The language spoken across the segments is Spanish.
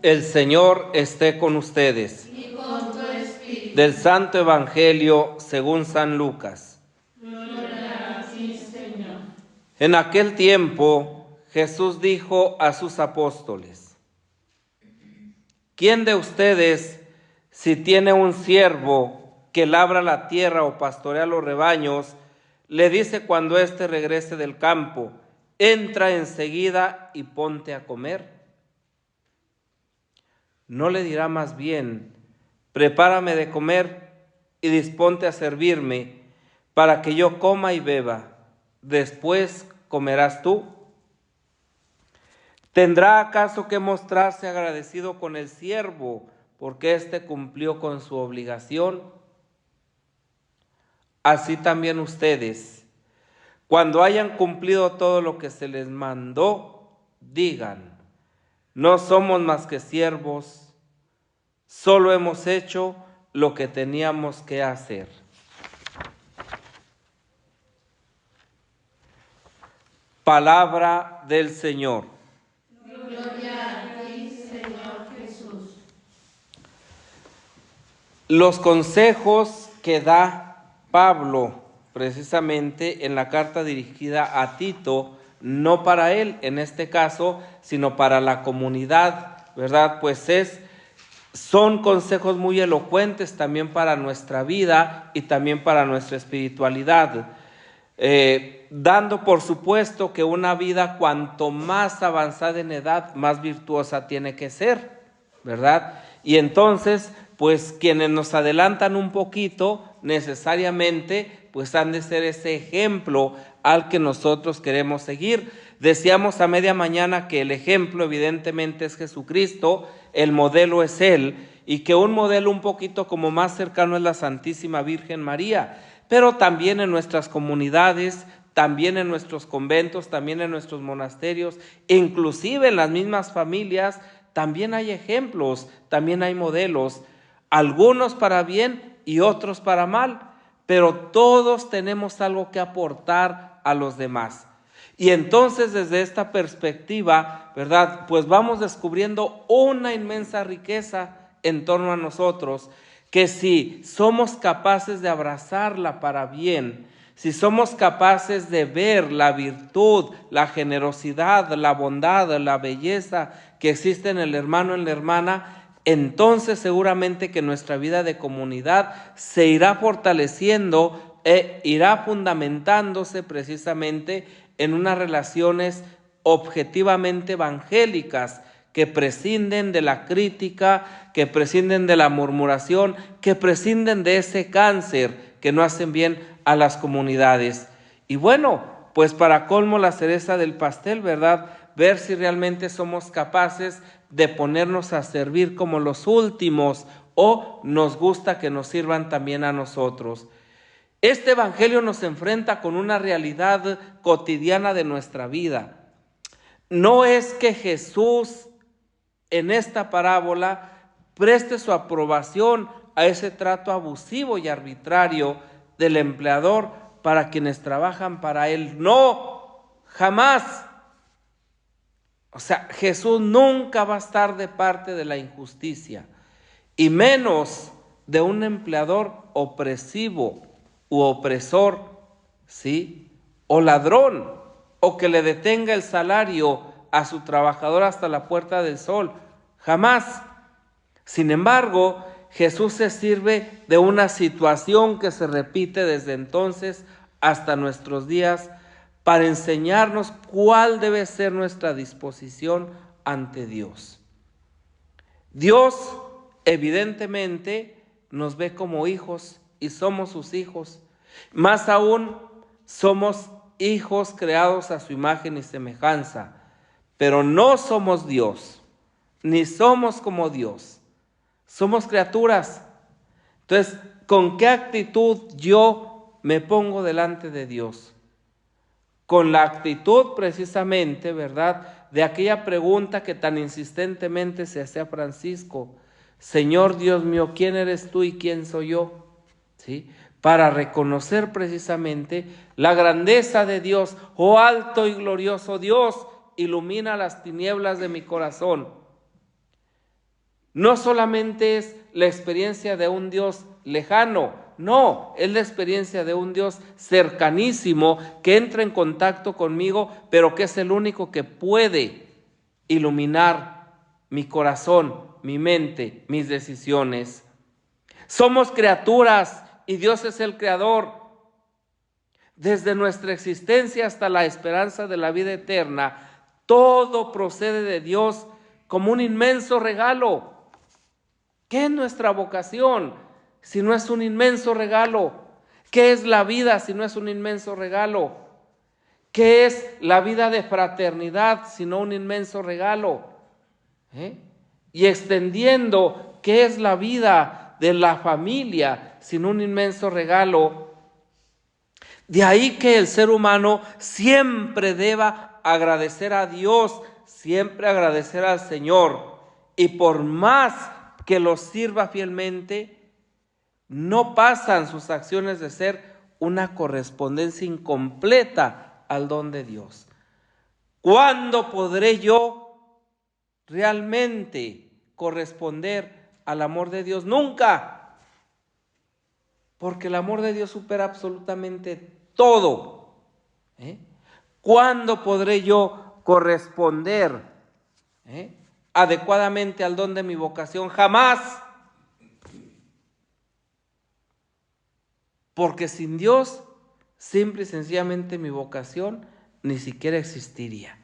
El Señor esté con ustedes. Y con tu espíritu. Del Santo Evangelio según San Lucas. Gloria a ti, Señor. En aquel tiempo Jesús dijo a sus apóstoles: ¿Quién de ustedes, si tiene un siervo que labra la tierra o pastorea los rebaños, le dice cuando éste regrese del campo: entra enseguida y ponte a comer? ¿No le dirá más bien: prepárame de comer y disponte a servirme, para que yo coma y beba, después comerás tú? ¿Tendrá acaso que mostrarse agradecido con el siervo porque éste cumplió con su obligación? Así también ustedes, cuando hayan cumplido todo lo que se les mandó, digan: no somos más que siervos, solo hemos hecho lo que teníamos que hacer. Palabra del Señor. Gloria a ti, Señor Jesús. Los consejos que da Pablo precisamente en la carta dirigida a Tito, no para él en este caso, sino para la comunidad, ¿verdad? Pues son consejos muy elocuentes también para nuestra vida y también para nuestra espiritualidad, dando por supuesto que una vida cuanto más avanzada en edad, más virtuosa tiene que ser, ¿verdad? Y entonces, pues quienes nos adelantan un poquito, necesariamente, pues han de ser ese ejemplo al que nosotros queremos seguir. Decíamos a media mañana que el ejemplo evidentemente es Jesucristo, el modelo es Él, y que un modelo un poquito como más cercano es la Santísima Virgen María, pero también en nuestras comunidades, también en nuestros conventos, también en nuestros monasterios, inclusive en las mismas familias, también hay ejemplos, también hay modelos, algunos para bien y otros para mal, pero todos tenemos algo que aportar a los demás. Y entonces desde esta perspectiva, ¿verdad? Pues vamos descubriendo una inmensa riqueza en torno a nosotros, que si somos capaces de abrazarla para bien, si somos capaces de ver la virtud, la generosidad, la bondad, la belleza que existe en el hermano, en la hermana, entonces seguramente que nuestra vida de comunidad se irá fortaleciendo e irá fundamentándose precisamente en unas relaciones objetivamente evangélicas que prescinden de la crítica, que prescinden de la murmuración, que prescinden de ese cáncer que no hacen bien a las comunidades. Y bueno, pues para colmo la cereza del pastel, ¿verdad? Ver si realmente somos capaces de ponernos a servir como los últimos o nos gusta que nos sirvan también a nosotros. Este evangelio nos enfrenta con una realidad cotidiana de nuestra vida. No es que Jesús en esta parábola preste su aprobación a ese trato abusivo y arbitrario del empleador para quienes trabajan para él. No, jamás. O sea, Jesús nunca va a estar de parte de la injusticia, y menos de un empleador opresivo u opresor, ¿sí? O ladrón, o que le detenga el salario a su trabajador hasta la puerta del sol. Jamás. Sin embargo, Jesús se sirve de una situación que se repite desde entonces hasta nuestros días para enseñarnos cuál debe ser nuestra disposición ante Dios. Dios evidentemente nos ve como hijos y somos sus hijos. Más aún, somos hijos creados a su imagen y semejanza, pero no somos Dios, ni somos como Dios. Somos criaturas. Entonces, ¿con qué actitud yo me pongo delante de Dios? Con la actitud precisamente, ¿verdad?, de aquella pregunta que tan insistentemente se hacía Francisco: Señor Dios mío, ¿quién eres tú y quién soy yo? ¿Sí? Para reconocer precisamente la grandeza de Dios. Oh alto y glorioso Dios, ilumina las tinieblas de mi corazón. No solamente es la experiencia de un Dios lejano, no, es la experiencia de un Dios cercanísimo que entra en contacto conmigo, pero que es el único que puede iluminar mi corazón, mi mente, mis decisiones. Somos criaturas y Dios es el creador. Desde nuestra existencia hasta la esperanza de la vida eterna, todo procede de Dios como un inmenso regalo. ¿Qué es nuestra vocación si no es un inmenso regalo? ¿Qué es la vida si no es un inmenso regalo? ¿Qué es la vida de fraternidad si no un inmenso regalo? Y extendiendo, ¿qué es la vida de la familia sin un inmenso regalo? De ahí que el ser humano siempre deba agradecer a Dios, siempre agradecer al Señor. Y por más que los sirva fielmente, no pasan sus acciones de ser una correspondencia incompleta al don de Dios. ¿Cuándo podré yo realmente corresponder al amor de Dios? Nunca. Porque el amor de Dios supera absolutamente todo. ¿Cuándo podré yo corresponder adecuadamente al don de mi vocación? Jamás. Porque sin Dios, simple y sencillamente mi vocación ni siquiera existiría.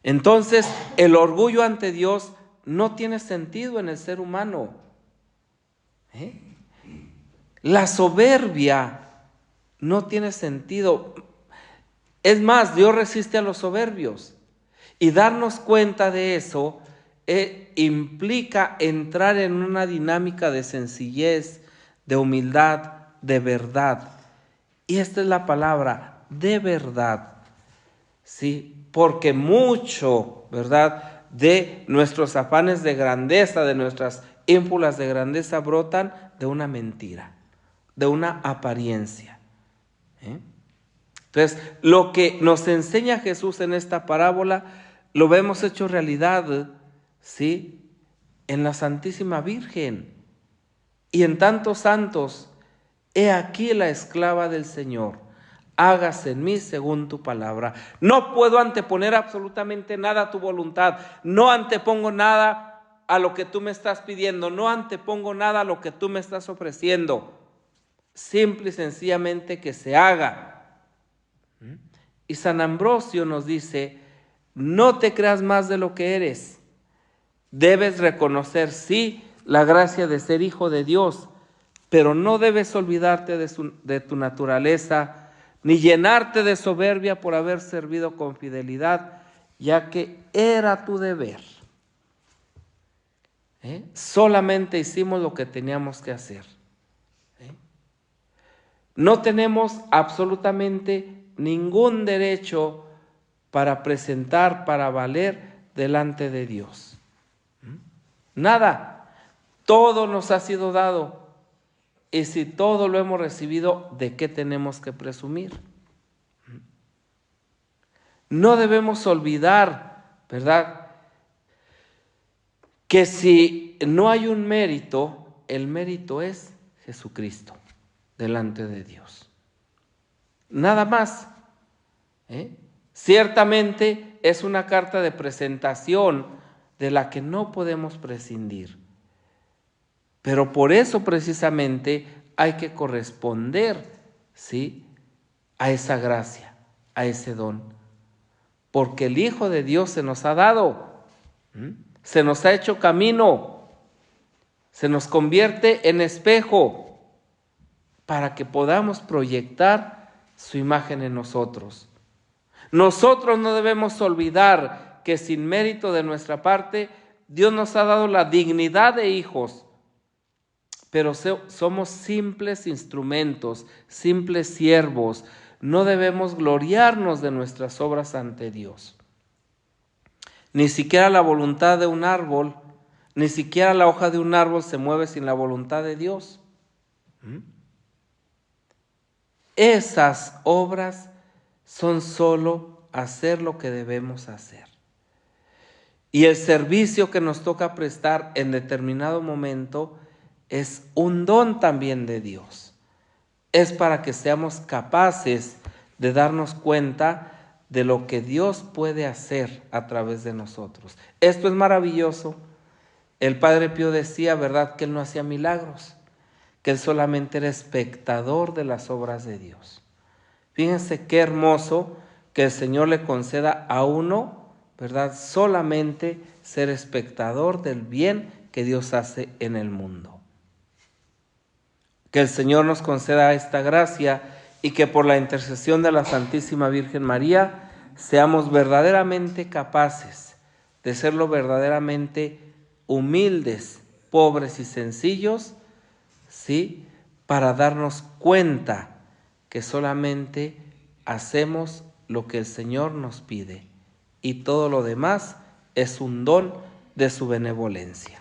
Entonces, el orgullo ante Dios no tiene sentido en el ser humano. La soberbia no tiene sentido. Es más, Dios resiste a los soberbios. Y darnos cuenta de eso implica entrar en una dinámica de sencillez, de humildad, de verdad. Y esta es la palabra, de verdad. Sí, porque mucho, ¿verdad?, de nuestros afanes de grandeza, de nuestras ínfulas de grandeza brotan de una mentira, de una apariencia. Entonces, lo que nos enseña Jesús en esta parábola, lo vemos hecho realidad, ¿sí?, en la Santísima Virgen y en tantos santos. He aquí la esclava del Señor, hágase en mí según tu palabra. No puedo anteponer absolutamente nada a tu voluntad, no antepongo nada a lo que tú me estás pidiendo, no antepongo nada a lo que tú me estás ofreciendo, simple y sencillamente que se haga. Y San Ambrosio nos dice, no te creas más de lo que eres, debes reconocer, sí, la gracia de ser hijo de Dios, pero no debes olvidarte de tu naturaleza, ni llenarte de soberbia por haber servido con fidelidad, ya que era tu deber. Solamente hicimos lo que teníamos que hacer. No tenemos absolutamente ningún derecho para presentar, para valer delante de Dios. Nada. Todo nos ha sido dado. Y si todo lo hemos recibido, ¿de qué tenemos que presumir? No debemos olvidar, ¿verdad?, que si no hay un mérito, el mérito es Jesucristo delante de Dios. Nada más. Ciertamente es una carta de presentación de la que no podemos prescindir. Pero por eso precisamente hay que corresponder, ¿sí?, a esa gracia, a ese don. Porque el Hijo de Dios se nos ha dado, se nos ha hecho camino, se nos convierte en espejo para que podamos proyectar su imagen en nosotros. Nosotros no debemos olvidar que sin mérito de nuestra parte, Dios nos ha dado la dignidad de hijos, pero somos simples instrumentos, simples siervos. No debemos gloriarnos de nuestras obras ante Dios. Ni siquiera la voluntad de un árbol, ni siquiera la hoja de un árbol se mueve sin la voluntad de Dios. Esas obras son solo hacer lo que debemos hacer. Y el servicio que nos toca prestar en determinado momento es un don también de Dios. Es para que seamos capaces de darnos cuenta de lo que Dios puede hacer a través de nosotros. Esto es maravilloso. El Padre Pío decía, ¿verdad?, que él no hacía milagros, que él solamente era espectador de las obras de Dios. Fíjense qué hermoso que el Señor le conceda a uno, ¿verdad?, solamente ser espectador del bien que Dios hace en el mundo. Que el Señor nos conceda esta gracia y que por la intercesión de la Santísima Virgen María seamos verdaderamente capaces de serlo verdaderamente humildes, pobres y sencillos, ¿sí?, para darnos cuenta que solamente hacemos lo que el Señor nos pide y todo lo demás es un don de su benevolencia.